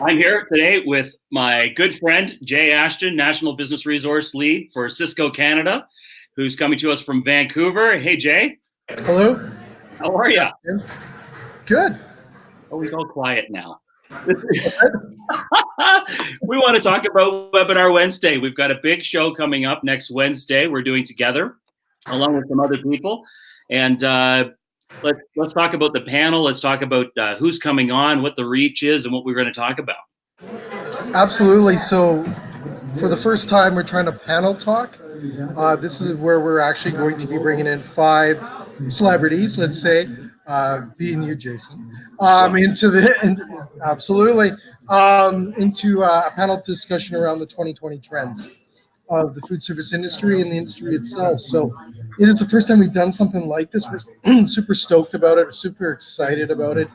I'm here today with my good friend, Jay Ashton, National Business Resource Lead for Sysco Canada, who's coming to us from Vancouver. Hey, Jay. Hello. How are you? Good. Oh, he's all quiet now. We want to talk about Webinar Wednesday. We've got a big show coming up next Wednesday. We're doing together, along with some other people. And let's talk about the panel. Let's talk about who's coming on, what the reach is, and what we're going to talk about. Absolutely. So for the first time, we're trying to panel talk. This is where we're actually going to be bringing in 5 celebrities, let's say, being you, Jason, into a panel discussion around the 2020 trends of the food service industry and the industry itself. So it is the first time we've done something like this. We're super stoked about it. We're super excited about it.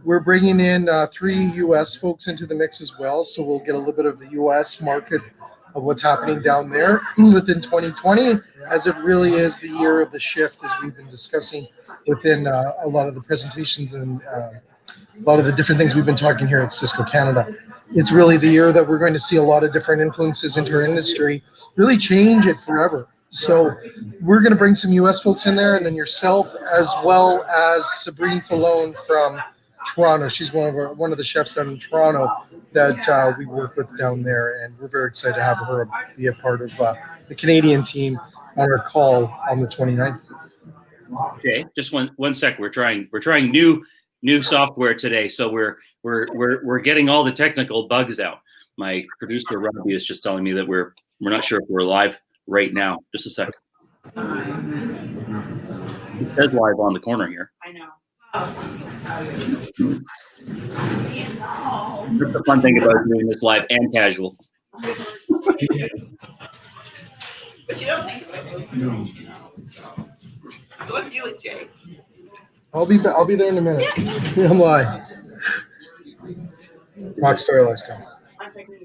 We're bringing in 3 U.S. folks into the mix as well. So we'll get a little bit of the U.S. market of what's happening down there within 2020, as it really is the year of the shift, as we've been discussing within a lot of the presentations and a lot of the different things we've been talking here at Sysco Canada. It's really the year that we're going to see a lot of different influences into our industry really change it forever. So we're going to bring some U.S. folks in there, and then yourself, as well as Sabrine Falone from Toronto. She's one of the chefs down in Toronto that we work with down there, and we're very excited to have her be a part of the Canadian team on our call on the 29th. Okay, just one sec. We're trying new software today, so we're getting all the technical bugs out. My producer Robbie is just telling me that we're not sure if we're live right now. Just a second. It says live on the corner here. I know. That's the fun thing about doing this live and casual. But you don't think of it. No. What's you with Jay? I'll be there in a minute. I'm live. Rockstar lifestyle.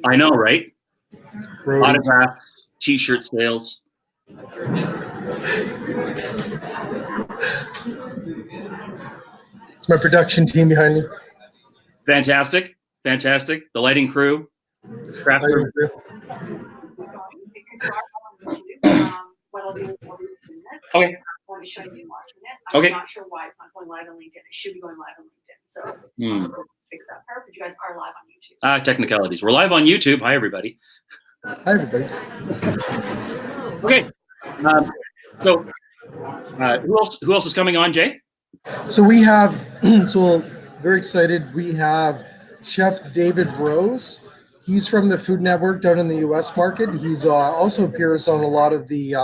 I know, right? Autographs, T-shirt sales. It's my production team behind me. Fantastic. The lighting crew. Craft crew. Okay. Want to show you watching it. Okay. I'm not sure why it's not going live on LinkedIn. It should be going live on LinkedIn. So fix that part. But you guys are live on YouTube. Technicalities. We're live on YouTube. Hi, everybody. Hi, everybody. Okay. So who else is coming on, Jay? So we have, very excited. We have Chef David Rose. He's from the Food Network down in the U.S. market. He's also appears on a lot of the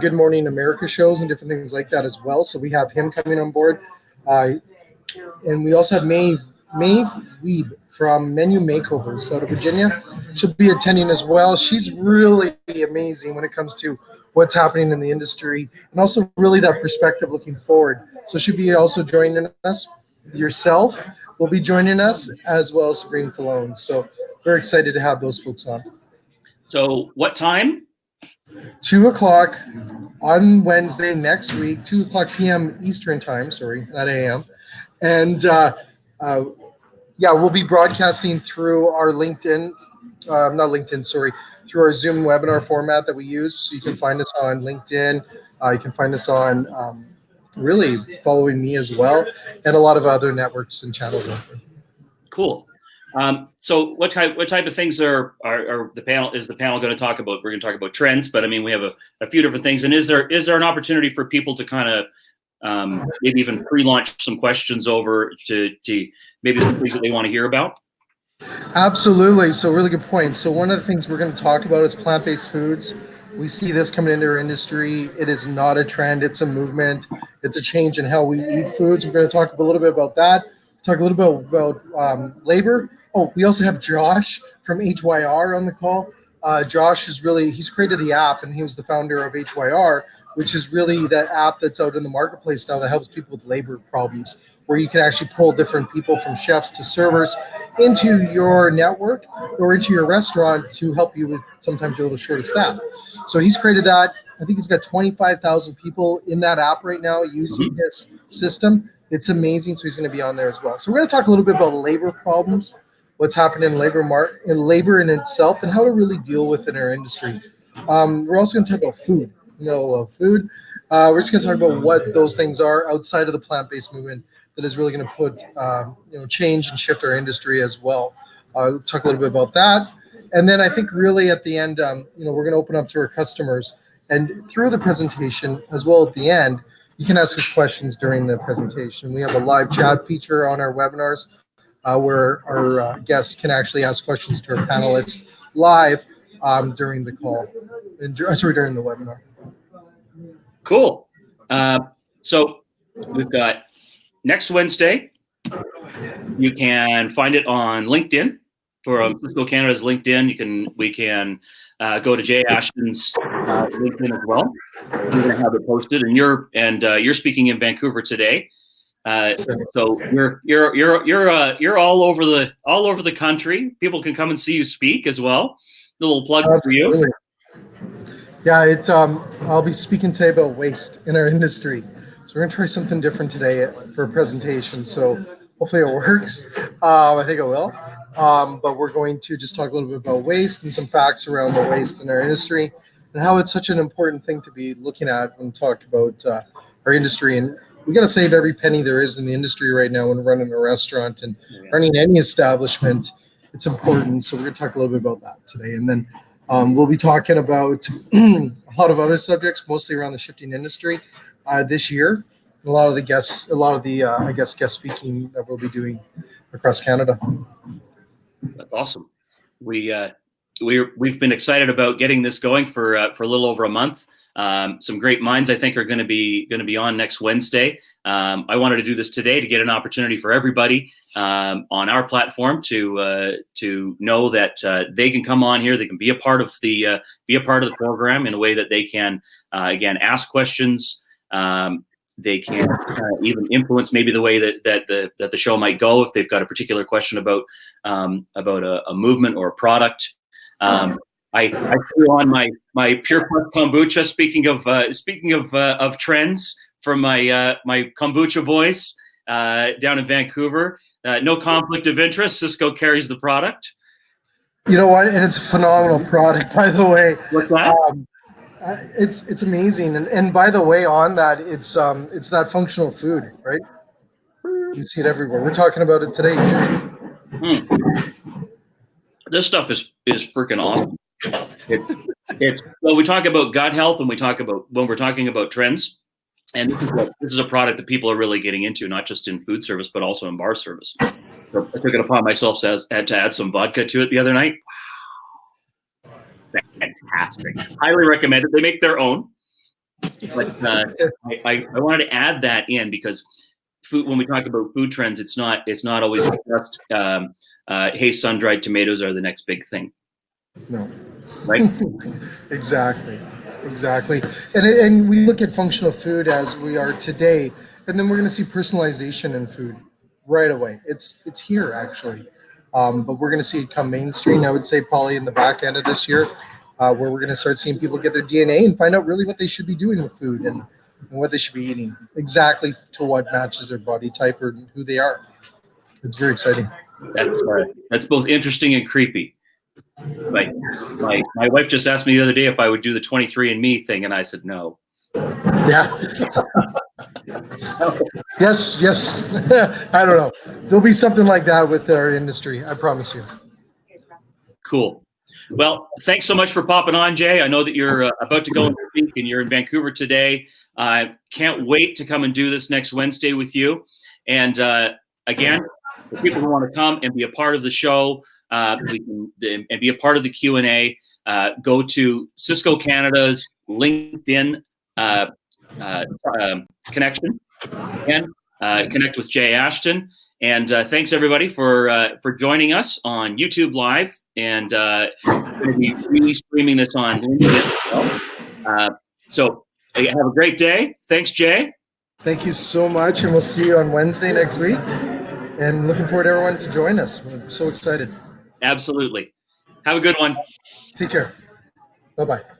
Good Morning America shows and different things like that as well. So we have him coming on board. And we also have Maeve Weeb from Menu Makeovers out of Virginia. She'll be attending as well. She's really amazing when it comes to what's happening in the industry and also really that perspective looking forward. So she'll be also joining us. Yourself will be joining us, as well as Sabrine Falone. So very excited to have those folks on. So what time? 2:00 on Wednesday next week, 2:00 p.m. Eastern time. Sorry, not a.m. And we'll be broadcasting through our LinkedIn, through our Zoom webinar format that we use. So you can find us on LinkedIn. You can find us on really following me as well, and a lot of other networks and channels out there. Cool. So what type of things are the panel going to talk about? We're going to talk about trends, but I mean, we have a few different things. And is there an opportunity for people to kind of maybe even pre-launch some questions over to maybe some things that they want to hear about? Absolutely. So really good point. So one of the things we're going to talk about is plant-based foods. We see this coming into our industry. It is not a trend. It's a movement. It's a change in how we eat foods. We're going to talk a little bit about that. Talk a little bit about labor. Oh, we also have Josh from HYR on the call. Josh he's created the app, and he was the founder of HYR, which is really that app that's out in the marketplace now that helps people with labor problems, where you can actually pull different people from chefs to servers into your network or into your restaurant to help you with sometimes you're a little short of staff. So he's created that. I think he's got 25,000 people in that app right now using his system. It's amazing. So he's going to be on there as well. So we're going to talk a little bit about labor problems, what's happening in labor in itself, and how to really deal with it in our industry. We're also going to talk about food. You know, love food. We're just going to talk about what those things are outside of the plant-based movement that is really going to put change and shift our industry as well. We'll talk a little bit about that. And then I think really at the end, we're going to open up to our customers. And through the presentation, as well at the end, you can ask us questions during the presentation. We have a live chat feature on our webinars where our guests can actually ask questions to our panelists live during the call, during the webinar. Cool. So we've got next Wednesday. You can find it on LinkedIn. For Sysco Canada's LinkedIn, we can go to Jay Ashton's LinkedIn as well. We're going to have it posted, and you're speaking in Vancouver today. So you're all over the country. People can come and see you speak as well. A little plug Absolutely. for you. Yeah, I'll be speaking today about waste in our industry. So we're gonna try something different today for a presentation. So hopefully it works. I think it will. But we're going to just talk a little bit about waste and some facts around the waste in our industry and how it's such an important thing to be looking at when we talk about our industry. And we got to save every penny there is in the industry right now when running a restaurant and running any establishment. It's important. So we're going to talk a little bit about that today. And then we'll be talking about a lot of other subjects, mostly around the shifting industry this year. A lot of the guest speaking that we'll be doing across Canada. That's awesome. We've been excited about getting this going for a little over a month. Some great minds, I think, are going to be on next Wednesday. I wanted to do this today to get an opportunity for everybody on our platform to know that they can come on here. They can be a part of the program in a way that they can again ask questions. They can even influence maybe the way that the show might go if they've got a particular question about a movement or a product. I threw on my Pure Plus Kombucha. Speaking of trends from my Kombucha boys down in Vancouver. No conflict of interest. Sysco carries the product. You know what? And it's a phenomenal product, by the way. What's that? It's amazing. And by the way, on that, it's that functional food, right? You see it everywhere. We're talking about it today too. This stuff is freaking awesome. Well, we talk about gut health and when we're talking about trends, and this is a product that people are really getting into, not just in food service, but also in bar service. So I took it upon myself to add some vodka to it the other night. Wow. Fantastic. Highly recommend it. They make their own. But I wanted to add that in because when we talk about food trends, it's not always just hey, sun-dried tomatoes are the next big thing. No. Right? Exactly. And we look at functional food as we are today, and then we're going to see personalization in food right away. It's here actually, but we're going to see it come mainstream. I would say probably in the back end of this year, where we're going to start seeing people get their DNA and find out really what they should be doing with food and what they should be eating exactly to what matches their body type or who they are. It's very exciting. That's both interesting and creepy. My wife just asked me the other day if I would do the 23andMe thing, and I said no. Yeah. Yes. I don't know. There'll be something like that with our industry. I promise you. Cool. Well, thanks so much for popping on, Jay. I know that you're about to go and speak, and you're in Vancouver today. I can't wait to come and do this next Wednesday with you. And again, for people who want to come and be a part of the show, and be a part of the Q&A, go to Sysco Canada's LinkedIn connection and connect with Jay Ashton. And thanks everybody for joining us on YouTube Live, and we're going to be really streaming this on LinkedIn. So have a great day. Thanks, Jay. Thank you so much, and we'll see you on Wednesday next week. And looking forward to everyone to join us. We're so excited. Absolutely. Have a good one. Take care. Bye-bye.